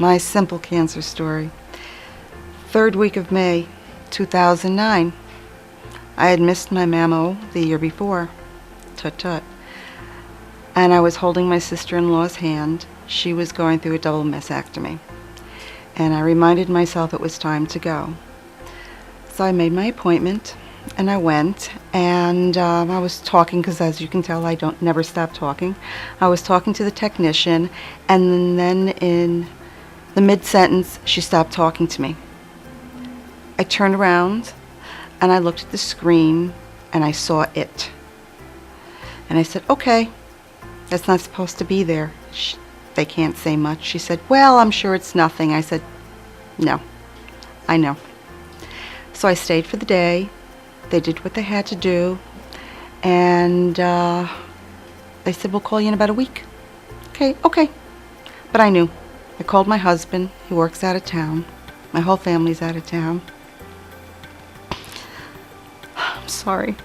My simple cancer story. Third week of May, 2009. I had missed my mammo the year before. Tut tut. And I was holding my sister-in-law's hand. She was going through a double mastectomy. And I reminded myself it was time to go. So I made my appointment, and I went, and I was talking, because as you can tell, I don't never stop talking. I was talking to the technician, and then in the mid-sentence, she stopped talking to me. I turned around, and I looked at the screen, and I saw it. And I said, okay, that's not supposed to be there. They can't say much. She said, well, I'm sure it's nothing. I said, no, I know. So I stayed for the day. They did what they had to do, and they said, we'll call you in about a week. Okay. But I knew. I called my husband. He works out of town. My whole family's out of town. I'm sorry.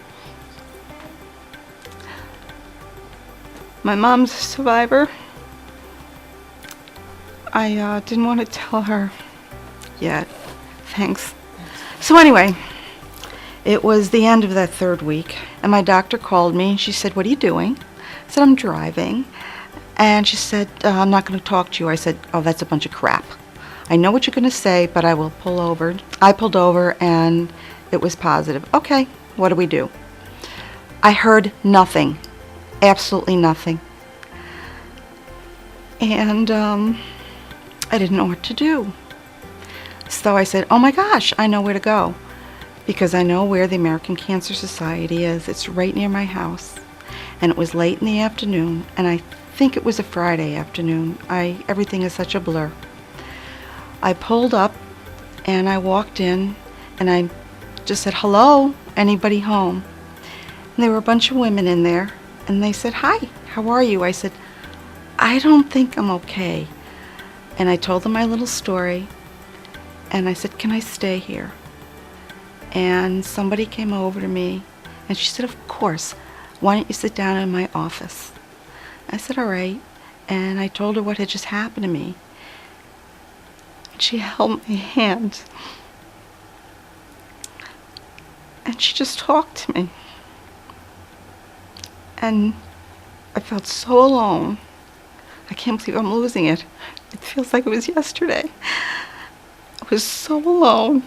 My mom's a survivor. I didn't want to tell her yet. Thanks. So anyway, it was the end of that third week, and my doctor called me, and she said, what are you doing? I said, I'm driving. And she said, I'm not going to talk to you. I said, oh, that's a bunch of crap. I know what you're going to say, but I will pull over. I pulled over, and it was positive. Okay, what do we do? I heard nothing. Absolutely nothing. And I didn't know what to do. So I said, oh my gosh, I know where to go. Because I know where the American Cancer Society is. It's right near my house. And it was late in the afternoon, and I think it was a Friday afternoon. Everything is such a blur. I pulled up, and I walked in, and I just said, hello, anybody home? And there were a bunch of women in there, and they said, hi, how are you? I said, I don't think I'm okay. And I told them my little story, and I said, can I stay here? And somebody came over to me, and she said, of course, why don't you sit down in my office? I said, all right. And I told her what had just happened to me. And she held my hand. And she just talked to me. And I felt so alone. I can't believe I'm losing it. It feels like it was yesterday. I was so alone.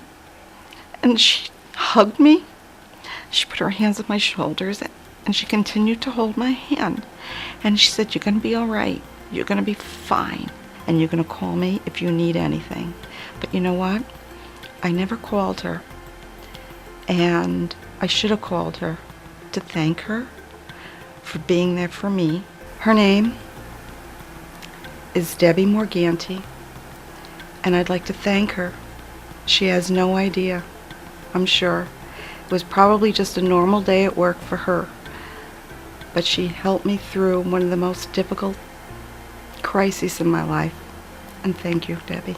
And she hugged me. She put her hands on my shoulders, and she continued to hold my hand. And she said, you're going to be all right. You're going to be fine. And you're going to call me if you need anything. But you know what? I never called her. And I should have called her to thank her for being there for me. Her name is Debbie Morganti. And I'd like to thank her. She has no idea, I'm sure. It was probably just a normal day at work for her. But she helped me through one of the most difficult crises in my life. And thank you, Debbie.